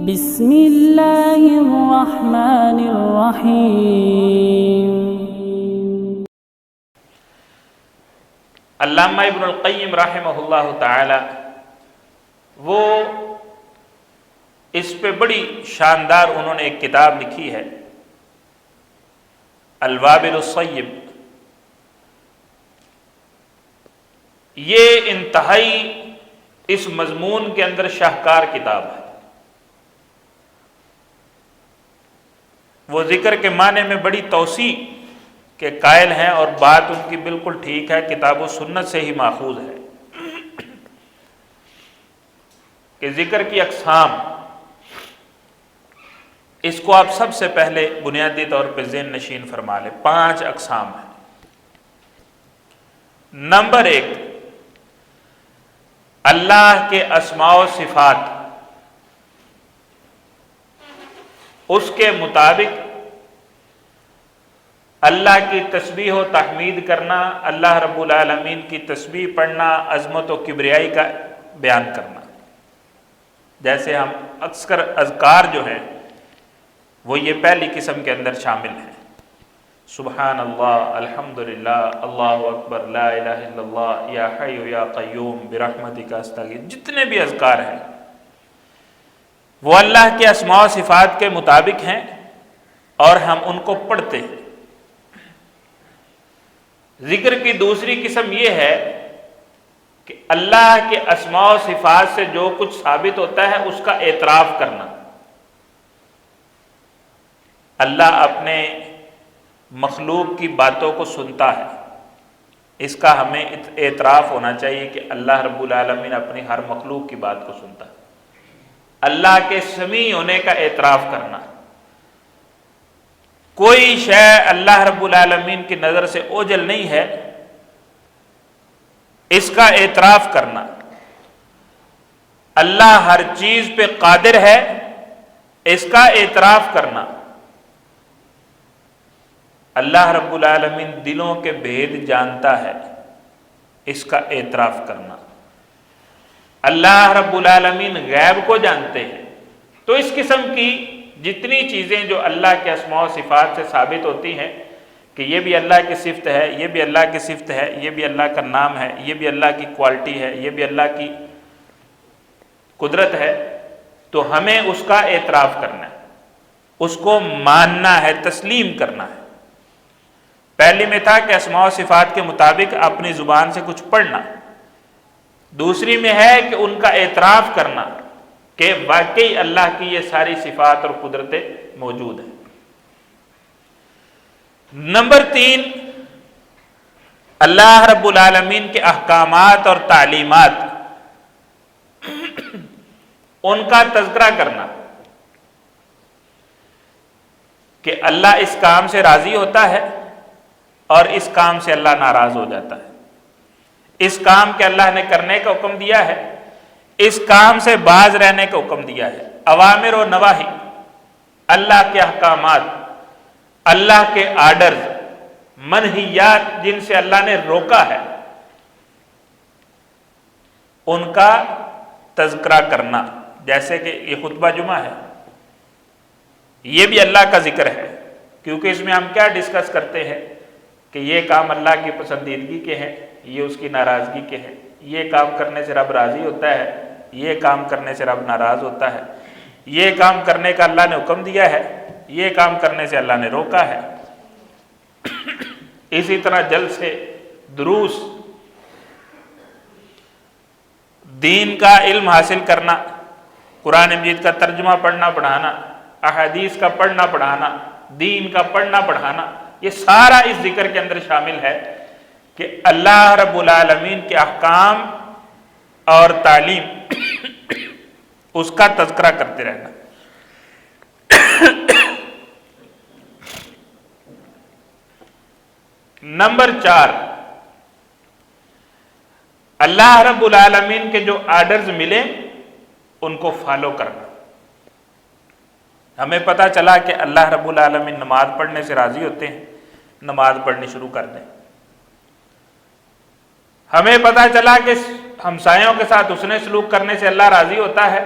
بسم اللہ الرحمن الرحیم۔ علامہ ابن القیم رحمہ اللہ تعالی وہ اس پہ بڑی شاندار انہوں نے ایک کتاب لکھی ہے، الوابل الصیب۔ یہ انتہائی اس مضمون کے اندر شاہکار کتاب ہے۔ وہ ذکر کے معنی میں بڑی توسیع کے قائل ہیں اور بات ان کی بالکل ٹھیک ہے، کتاب و سنت سے ہی ماخوذ ہے کہ ذکر کی اقسام، اس کو آپ سب سے پہلے بنیادی طور پہ ذہن نشین فرما لیں۔ 5 اقسام ہیں۔ نمبر 1، اللہ کے اسماء و صفات، اس کے مطابق اللہ کی تسبیح و تحمید کرنا، اللہ رب العالمین کی تسبیح پڑھنا، عظمت و کبریائی کا بیان کرنا۔ جیسے ہم اکثر اذکار جو ہیں وہ یہ پہلی قسم کے اندر شامل ہیں، سبحان اللہ، الحمدللہ، اللہ اکبر، لا الہ الا اللہ، یا حی یا قیوم برحمتک استغیث۔ جتنے بھی اذکار ہیں وہ اللہ کے اسماء و صفات کے مطابق ہیں اور ہم ان کو پڑھتے ہیں۔ ذکر کی دوسری قسم یہ ہے کہ اللہ کے اسماء و صفات سے جو کچھ ثابت ہوتا ہے اس کا اعتراف کرنا۔ اللہ اپنے مخلوق کی باتوں کو سنتا ہے، اس کا ہمیں اعتراف ہونا چاہیے کہ اللہ رب العالمین اپنی ہر مخلوق کی بات کو سنتا ہے۔ اللہ کے سمیع ہونے کا اعتراف کرنا، کوئی شے اللہ رب العالمین کی نظر سے اوجھل نہیں ہے، اس کا اعتراف کرنا۔ اللہ ہر چیز پہ قادر ہے، اس کا اعتراف کرنا۔ اللہ رب العالمین دلوں کے بھید جانتا ہے، اس کا اعتراف کرنا۔ اللہ رب العالمین غیب کو جانتے ہیں۔ تو اس قسم کی جتنی چیزیں جو اللہ کے اسماء و صفات سے ثابت ہوتی ہیں کہ یہ بھی اللہ کی صفت ہے، یہ بھی اللہ کی صفت ہے، یہ بھی اللہ کا نام ہے، یہ بھی اللہ کی کوالٹی ہے، یہ بھی اللہ کی قدرت ہے، تو ہمیں اس کا اعتراف کرنا ہے، اس کو ماننا ہے، تسلیم کرنا ہے۔ پہلی میں تھا کہ اسماء و صفات کے مطابق اپنی زبان سے کچھ پڑھنا، دوسری میں ہے کہ ان کا اعتراف کرنا کہ واقعی اللہ کی یہ ساری صفات اور قدرتیں موجود ہیں۔ نمبر 3، اللہ رب العالمین کے احکامات اور تعلیمات، ان کا تذکرہ کرنا کہ اللہ اس کام سے راضی ہوتا ہے اور اس کام سے اللہ ناراض ہو جاتا ہے، اس کام کے اللہ نے کرنے کا حکم دیا ہے، اس کام سے باز رہنے کا حکم دیا ہے۔ اوامر و نواہی، اللہ کے احکامات، اللہ کے آرڈرز، منہیات جن سے اللہ نے روکا ہے، ان کا تذکرہ کرنا۔ جیسے کہ یہ خطبہ جمعہ ہے، یہ بھی اللہ کا ذکر ہے، کیونکہ اس میں ہم کیا ڈسکس کرتے ہیں کہ یہ کام اللہ کی پسندیدگی کے ہیں، یہ اس کی ناراضگی کے ہیں، یہ کام کرنے سے رب راضی ہوتا ہے، یہ کام کرنے سے رب ناراض ہوتا ہے، یہ کام کرنے کا اللہ نے حکم دیا ہے، یہ کام کرنے سے اللہ نے روکا ہے۔ اسی طرح جلسے، دروس، دین کا علم حاصل کرنا، قرآن مجید کا ترجمہ پڑھنا پڑھانا، احادیث کا پڑھنا پڑھانا، دین کا پڑھنا پڑھانا، یہ سارا اس ذکر کے اندر شامل ہے کہ اللہ رب العالمین کے احکام اور تعلیم، اس کا تذکرہ کرتے رہنا۔ نمبر 4، اللہ رب العالمین کے جو آرڈرز ملے ان کو فالو کرنا۔ ہمیں پتہ چلا کہ اللہ رب العالمین نماز پڑھنے سے راضی ہوتے ہیں، نماز پڑھنی شروع کر دیں۔ ہمیں پتہ چلا کہ ہمسایوں کے ساتھ حسن سلوک کرنے سے اللہ راضی ہوتا ہے،